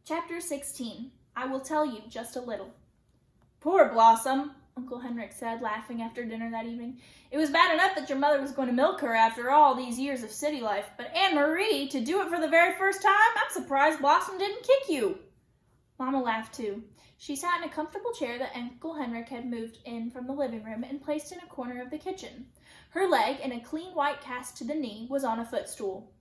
Chapter 16. I will tell you just a little. Poor Blossom, Uncle Henrik said, laughing after dinner that evening. It was bad enough that your mother was going to milk her after all these years of city life, but Anne-Marie, to do it for the very first time, I'm surprised Blossom didn't kick you. Mama laughed too. She sat in a comfortable chair that Uncle Henrik had moved in from the living room and placed in a corner of the kitchen. Her leg, in a clean white cast to the knee, was on a footstool.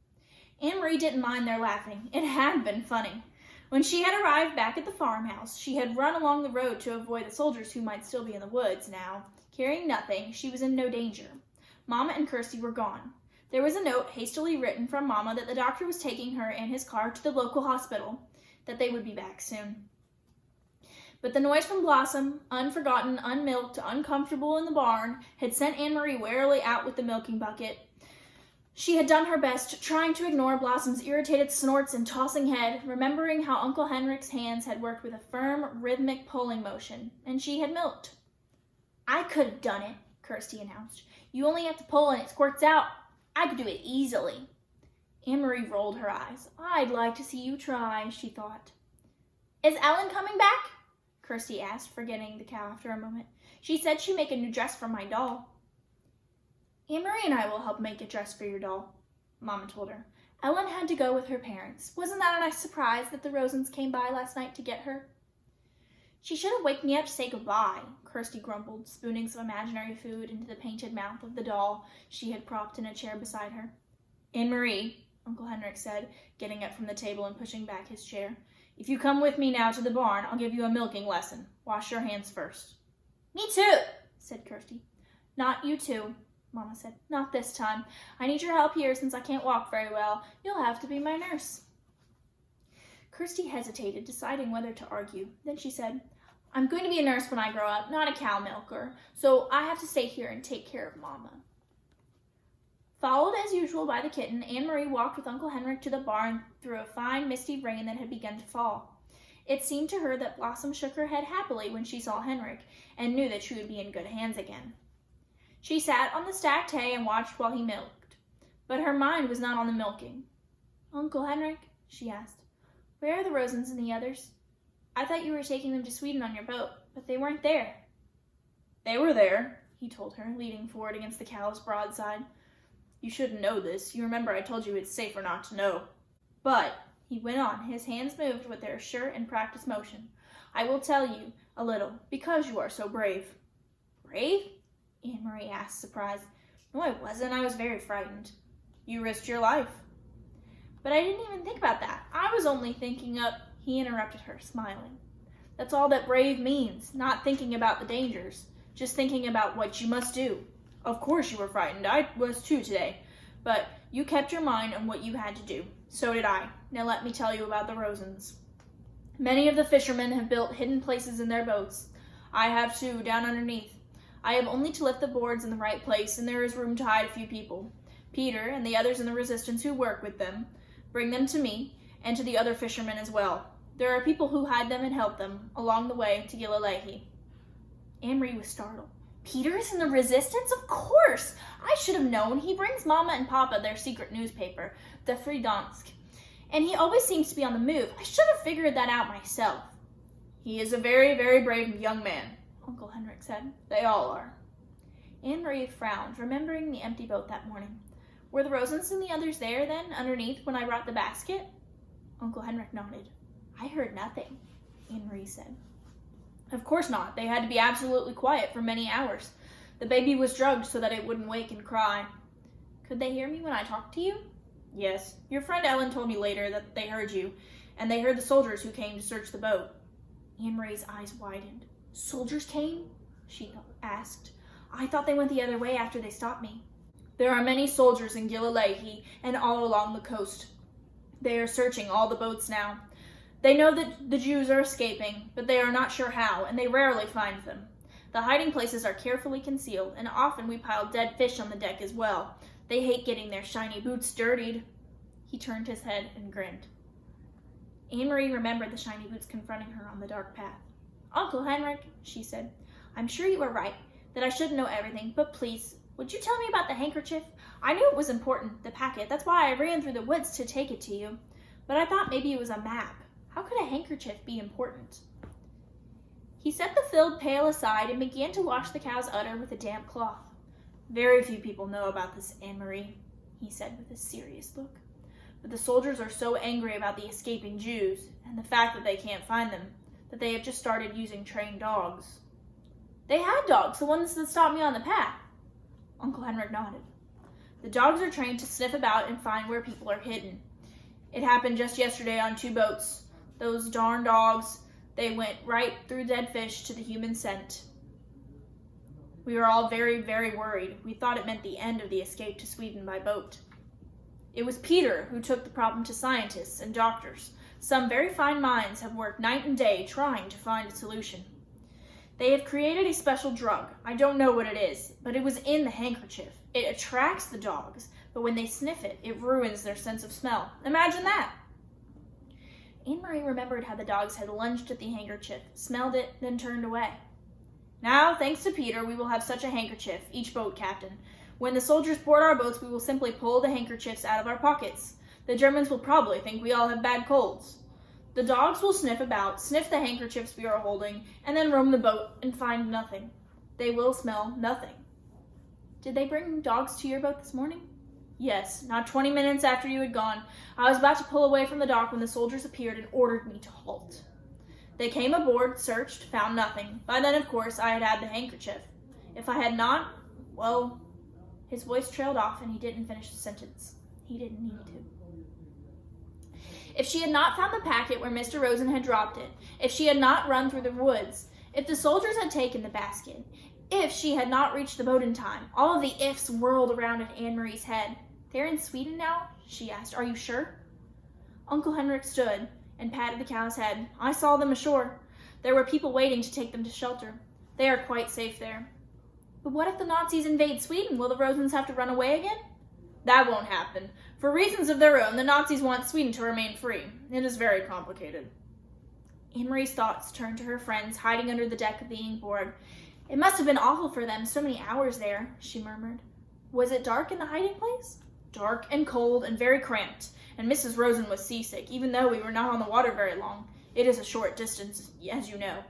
Anne-Marie didn't mind their laughing. It had been funny. When she had arrived back at the farmhouse, she had run along the road to avoid the soldiers who might still be in the woods now. Carrying nothing, she was in no danger. Mama and Kirsty were gone. There was a note hastily written from Mama that the doctor was taking her in his car to the local hospital, that they would be back soon. But the noise from Blossom, unforgotten, unmilked, uncomfortable in the barn, had sent Anne-Marie warily out with the milking bucket. She had done her best, trying to ignore Blossom's irritated snorts and tossing head, remembering how Uncle Henrik's hands had worked with a firm, rhythmic pulling motion, and she had milked. I could have done it, Kirsty announced. You only have to pull and it squirts out. I could do it easily. Anne-Marie rolled her eyes. I'd like to see you try, she thought. Is Ellen coming back? Kirsty asked, forgetting the cow after a moment. She said she'd make a new dress for my doll. Anne-Marie and I will help make a dress for your doll, Mama told her. Ellen had to go with her parents. Wasn't that a nice surprise that the Rosens came by last night to get her? She should have waked me up to say goodbye, Kirsty grumbled, spooning some imaginary food into the painted mouth of the doll she had propped in a chair beside her. Anne-Marie, Uncle Henrik said, getting up from the table and pushing back his chair. If you come with me now to the barn, I'll give you a milking lesson. Wash your hands first. Me too, said Kirsty. Not you too, Mama said. Not this time. I need your help here since I can't walk very well. You'll have to be my nurse. Kirsty hesitated, deciding whether to argue. Then she said, I'm going to be a nurse when I grow up, not a cow milker, so I have to stay here and take care of Mama. Followed as usual by the kitten, Anne-Marie walked with Uncle Henrik to the barn through a fine, misty rain that had begun to fall. It seemed to her that Blossom shook her head happily when she saw Henrik and knew that she would be in good hands again. She sat on the stacked hay and watched while he milked, but her mind was not on the milking. Uncle Henrik, she asked, where are the Rosens and the others? I thought you were taking them to Sweden on your boat, but they weren't there. They were there, he told her, leaning forward against the cow's broadside. You shouldn't know this. You remember I told you it's safer not to know. But, he went on, his hands moved with their sure and practiced motion. I will tell you a little, because you are so brave. Brave? Anne-Marie asked, surprised. No, I wasn't. I was very frightened. You risked your life. But I didn't even think about that. I was only thinking of... He interrupted her, smiling. That's all that brave means, not thinking about the dangers, just thinking about what you must do. Of course you were frightened. I was too today. But you kept your mind on what you had to do. So did I. Now let me tell you about the Rosens. Many of the fishermen have built hidden places in their boats. I have too, down underneath. I have only to lift the boards in the right place, and there is room to hide a few people. Peter and the others in the resistance who work with them, bring them to me, and to the other fishermen as well. There are people who hide them and help them along the way to Gilleleahy. Anne-Marie was startled. Peter is in the resistance? Of course! I should have known. He brings Mama and Papa their secret newspaper, the Fridansk, and he always seems to be on the move. I should have figured that out myself. He is a very, very brave young man, Uncle Henrik said. They all are. Anne-Marie frowned, remembering the empty boat that morning. Were the Rosens and the others there, then, underneath, when I brought the basket? Uncle Henrik nodded. I heard nothing, Anne-Marie said. Of course not. They had to be absolutely quiet for many hours. The baby was drugged so that it wouldn't wake and cry. Could they hear me when I talked to you? Yes. Your friend Ellen told me later that they heard you, and they heard the soldiers who came to search the boat. Anne-Marie's eyes widened. Soldiers came? She asked. I thought they went the other way after they stopped me. There are many soldiers in Gilleleahy and all along the coast. They are searching all the boats now. They know that the Jews are escaping, but they are not sure how, and they rarely find them. The hiding places are carefully concealed, and often we pile dead fish on the deck as well. They hate getting their shiny boots dirtied. He turned his head and grinned. Anne-Marie remembered the shiny boots confronting her on the dark path. Uncle Henrik, she said, I'm sure you are right, that I shouldn't know everything, but please, would you tell me about the handkerchief? I knew it was important, the packet. That's why I ran through the woods to take it to you. But I thought maybe it was a map. How could a handkerchief be important? He set the filled pail aside and began to wash the cow's udder with a damp cloth. Very few people know about this, Anne-Marie, he said with a serious look. But the soldiers are so angry about the escaping Jews and the fact that they can't find them that they have just started using trained dogs. They had dogs, the ones that stopped me on the path. Uncle Henrik nodded. The dogs are trained to sniff about and find where people are hidden. It happened just yesterday on 2 boats. Those darn dogs, they went right through dead fish to the human scent. We were all very, very worried. We thought it meant the end of the escape to Sweden by boat. It was Peter who took the problem to scientists and doctors. Some very fine minds have worked night and day trying to find a solution. They have created a special drug. I don't know what it is, but it was in the handkerchief. It attracts the dogs, but when they sniff it, it ruins their sense of smell. Imagine that! Anne-Marie remembered how the dogs had lunged at the handkerchief, smelled it, then turned away. Now, thanks to Peter, we will have such a handkerchief, each boat captain. When the soldiers board our boats, we will simply pull the handkerchiefs out of our pockets. The Germans will probably think we all have bad colds. The dogs will sniff about, sniff the handkerchiefs we are holding, and then roam the boat and find nothing. They will smell nothing. Did they bring dogs to your boat this morning? Yes, not 20 minutes after you had gone. I was about to pull away from the dock when the soldiers appeared and ordered me to halt. They came aboard, searched, found nothing. By then, of course, I had had the handkerchief. If I had not, well, his voice trailed off and he didn't finish the sentence. He didn't need to. If she had not found the packet where Mr. Rosen had dropped it, if she had not run through the woods, if the soldiers had taken the basket, if she had not reached the boat in time, all of the ifs whirled around in Anne-Marie's head. They're in Sweden now? She asked. Are you sure? Uncle Henrik stood and patted the cow's head. I saw them ashore. There were people waiting to take them to shelter. They are quite safe there. But what if the Nazis invade Sweden? Will the Rosens have to run away again? That won't happen. For reasons of their own, the Nazis want Sweden to remain free. It is very complicated. Anne-Marie's thoughts turned to her friends hiding under the deck of the Ingeborg. It must have been awful for them, so many hours there, she murmured. Was it dark in the hiding place? Dark and cold and very cramped, and Mrs. Rosen was seasick, even though we were not on the water very long. It is a short distance, as you know.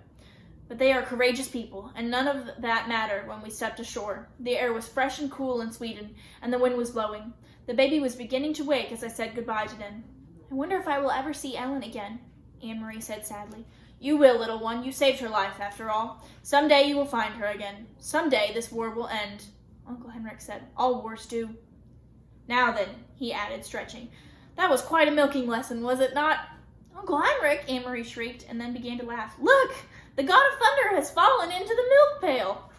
But they are courageous people, and none of that mattered when we stepped ashore. The air was fresh and cool in Sweden, and the wind was blowing. The baby was beginning to wake as I said goodbye to them. I wonder if I will ever see Ellen again, Anne-Marie said sadly. You will, little one. You saved her life, after all. Some day you will find her again. Some day this war will end, Uncle Henrik said. All wars do. Now then, he added, stretching. That was quite a milking lesson, was it not? Uncle Henrik, Anne-Marie shrieked, and then began to laugh. Look! The god of thunder has fallen into the milk pail.